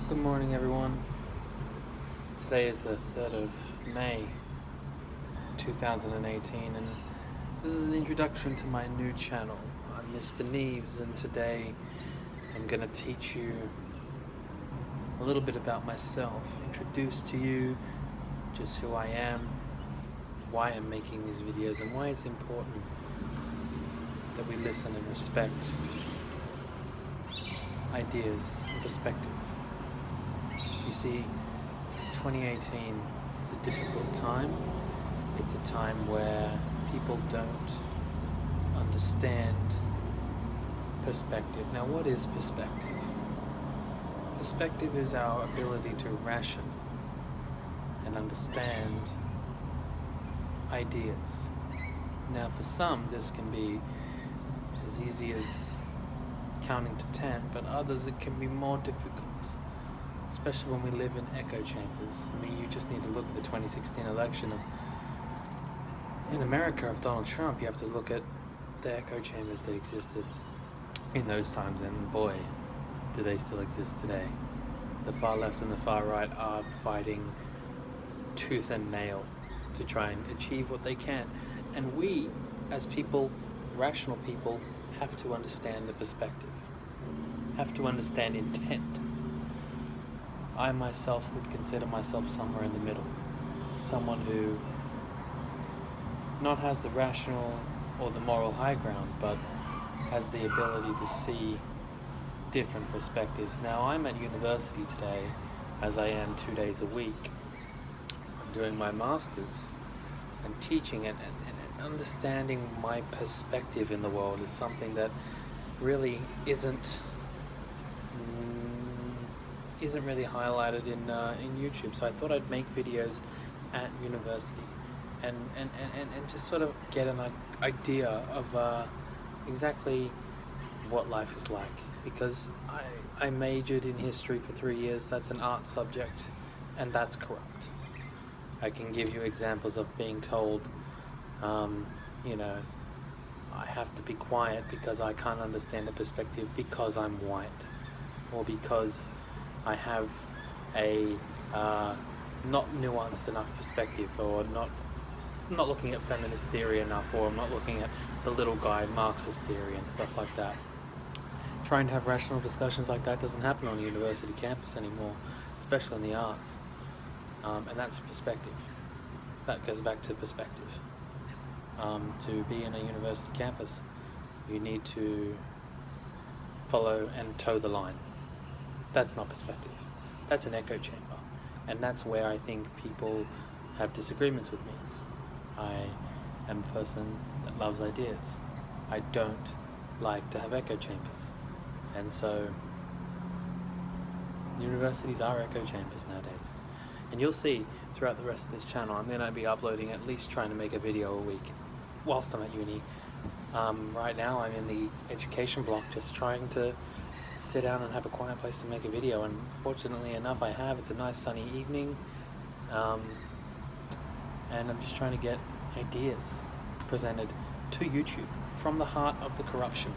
Good morning, everyone. Today is the 3rd of May 2018, and this is an introduction to my new channel. I'm Mr. Neaves, and today I'm going to teach you a little bit about myself, introduce to you just who I am, why I'm making these videos, and why it's important that we listen and respect ideas and perspective. You see, 2018 is a difficult time. It's a time where people don't understand perspective. Now, what is perspective? Perspective is our ability to ration and understand ideas. Now, for some, this can be as easy as counting to 10, but others it can be more difficult, especially when we live in echo chambers. I mean, you just need to look at the 2016 election in America of Donald Trump. You have to look at the echo chambers that existed in those times, and boy, do they still exist today. The far left and the far right are fighting tooth and nail to try and achieve what they can. And we, as people, rational people, have to understand the perspective, have to understand intent. I myself would consider myself somewhere in the middle. Someone who not has the rational or the moral high ground, but has the ability to see different perspectives. Now, I'm at university today, as I am 2 days a week. I'm doing my master's and teaching and understanding my perspective in the world is something that really isn't really highlighted in YouTube. So I thought I'd make videos at university and just sort of get an idea of exactly what life is like, because I majored in history for 3 years. That's an art subject, and that's corrupt. I can give you examples of being told, I have to be quiet because I can't understand the perspective because I'm white, or because I have a not nuanced enough perspective, or not looking at feminist theory enough, or I'm not looking at the little guy Marxist theory and stuff like that. Trying to have rational discussions like that doesn't happen on a university campus anymore, especially in the arts. And that's perspective. That goes back to perspective. To be in a university campus, you need to follow and toe the line. That's not perspective. That's an echo chamber. And that's where I think people have disagreements with me. I am a person that loves ideas. I don't like to have echo chambers. And so universities are echo chambers nowadays. And you'll see throughout the rest of this channel, I'm going to be uploading, at least trying to make a video a week whilst I'm at uni. Right now I'm in the education block, just trying to sit down and have a quiet place to make a video, and fortunately enough I have. It's a nice sunny evening, and I'm just trying to get ideas presented to YouTube from the heart of the corruption.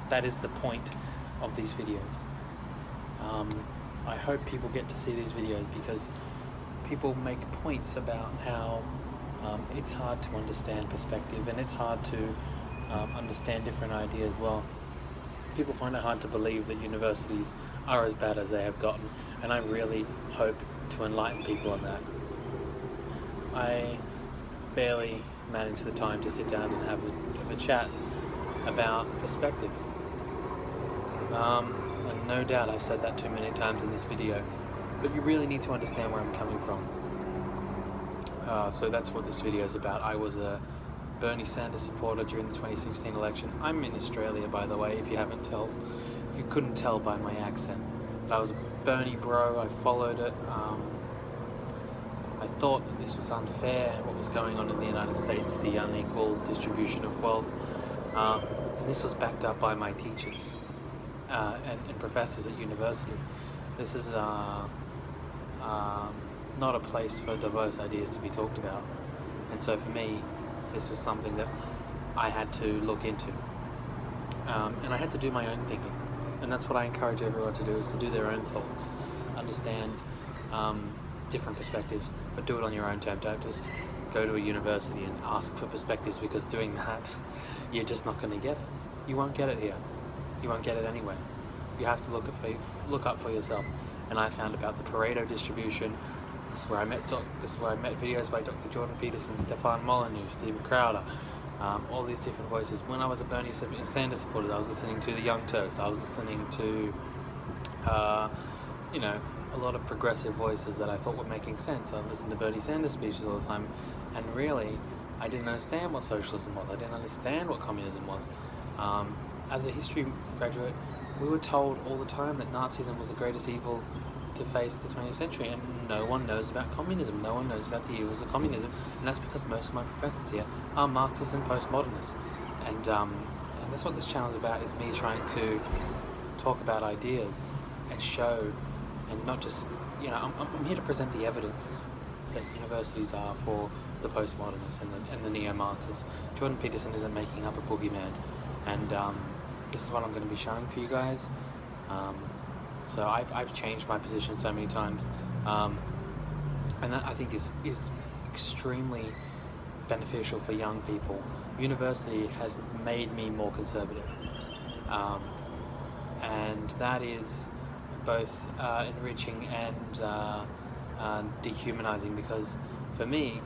That is the point of these videos. I hope people get to see these videos because people make points about how it's hard to understand perspective, and it's hard to understand different ideas. Well, people find it hard to believe that universities are as bad as they have gotten, and I really hope to enlighten people on that. I barely manage the time to sit down and have a chat about perspective. And no doubt I've said that too many times in this video, but you really need to understand where I'm coming from. So that's what this video is about. I was a Bernie Sanders supporter during the 2016 election. I'm in Australia, by the way, if you couldn't tell by my accent. But I was a Bernie bro. I followed it. I thought that this was unfair, what was going on in the United States, the unequal distribution of wealth. And this was backed up by my teachers and professors at university. This is not a place for diverse ideas to be talked about. And so for me, this was something that I had to look into. And I had to do my own thinking. And that's what I encourage everyone to do, is to do their own thoughts. understand different perspectives, but do it on your own terms. Don't just go to a university and ask for perspectives, because doing that, you're just not going to get it. You won't get it here. You won't get it anywhere. You have to look up for yourself. And I found about the Pareto distribution. This is where I met videos by Dr. Jordan Peterson, Stefan Molyneux, Stephen Crowder, all these different voices. When I was a Bernie Sanders supporter, I was listening to the Young Turks. I was listening to, a lot of progressive voices that I thought were making sense. I listened to Bernie Sanders speeches all the time, and really, I didn't understand what socialism was. I didn't understand what communism was. As a history graduate, we were told all the time that Nazism was the greatest evil to face the 20th century, and no one knows about communism. No one knows about the evils of communism, and that's because most of my professors here are Marxists and postmodernists. And that's what this channel is about, is me trying to talk about ideas and show, and not just, I'm here to present the evidence that universities are for the postmodernists and the neo-Marxists. Jordan Peterson isn't making up a boogeyman, and this is what I'm going to be showing for you guys. So I've changed my position so many times, and that I think is extremely beneficial for young people. University has made me more conservative, and that is both enriching and dehumanizing, because for me,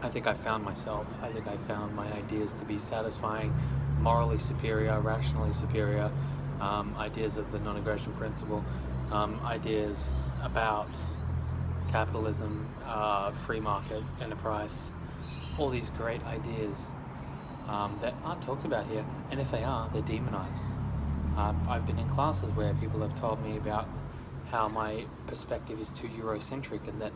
I think I found myself. I think I found my ideas to be satisfying, morally superior, rationally superior, ideas of the non-aggression principle, ideas about capitalism, free market, enterprise, all these great ideas that aren't talked about here, and if they are, they're demonized. I've been in classes where people have told me about how my perspective is too Eurocentric, and that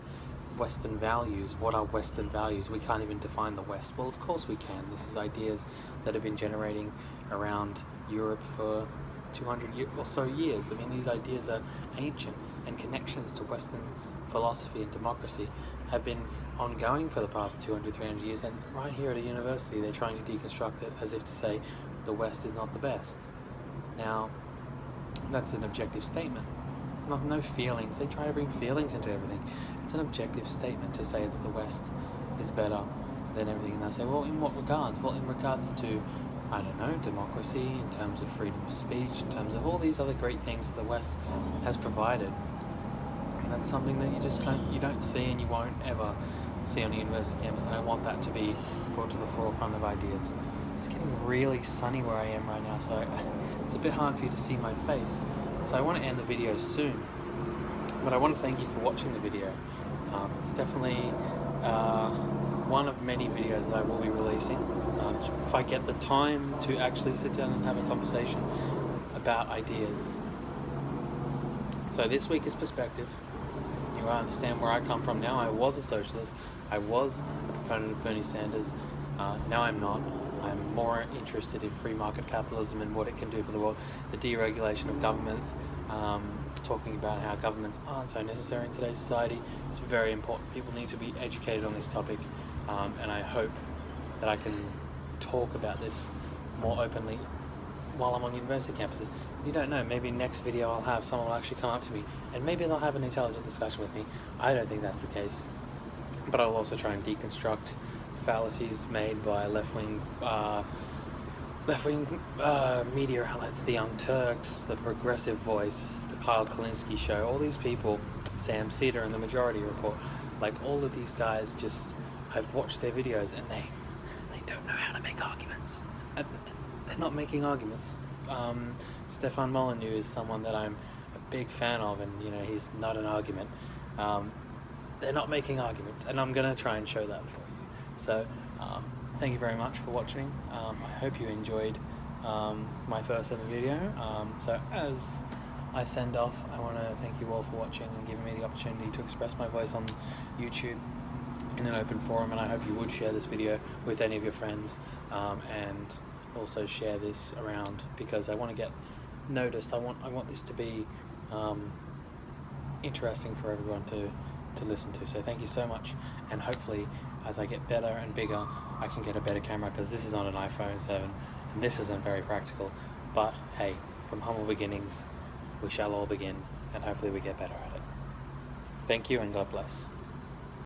Western values, what are Western values? We can't even define the West. Well, of course we can. This is ideas that have been generating around Europe for 200 or so years. I mean, these ideas are ancient, and connections to Western philosophy and democracy have been ongoing for the past 200, 300 years, and right here at a university they're trying to deconstruct it as if to say the West is not the best. Now, that's an objective statement. No feelings. They try to bring feelings into everything. It's an objective statement to say that the West is better than everything. And they say, well, in what regards? Well, in regards to, I don't know, democracy, in terms of freedom of speech, in terms of all these other great things that the West has provided. And that's something that you don't see, and you won't ever see on a university campus. And I want that to be brought to the forefront of ideas. It's getting really sunny where I am right now, so it's a bit hard for you to see my face. So I want to end the video soon, but I want to thank you for watching the video. It's definitely one of many videos that I will be releasing. If I get the time to actually sit down and have a conversation about ideas. So this week is perspective. You understand where I come from now. I was a socialist. I was a proponent of Bernie Sanders. Now I'm not. I'm more interested in free market capitalism and what it can do for the world, the deregulation of governments, talking about how governments aren't so necessary in today's society. It's very important. People need to be educated on this topic, and I hope that I can talk about this more openly while I'm on university campuses. You don't know, maybe next video I'll have someone will actually come up to me, and maybe they'll have an intelligent discussion with me. I don't think that's the case, but I'll also try and deconstruct fallacies made by left-wing media outlets, the Young Turks, the Progressive Voice, the Kyle Kalinske Show, all these people, Sam Cedar and the Majority Report, like all of these guys, just I've watched their videos and they don't know how to make arguments. They're not making arguments. Stefan Molyneux is someone that I'm a big fan of, and he's not an argument. They're not making arguments, and I'm going to try and show that for you. So, thank you very much for watching. I hope you enjoyed my first ever video. So as I send off, I want to thank you all for watching and giving me the opportunity to express my voice on YouTube in an open forum, and I hope you would share this video with any of your friends, and also share this around, because I want to get noticed. I want this to be interesting for everyone to listen to. So thank you so much, and hopefully as I get better and bigger I can get a better camera, because this is on an iPhone 7 and this isn't very practical, but hey, from humble beginnings we shall all begin, and hopefully we get better at it. Thank you and God bless.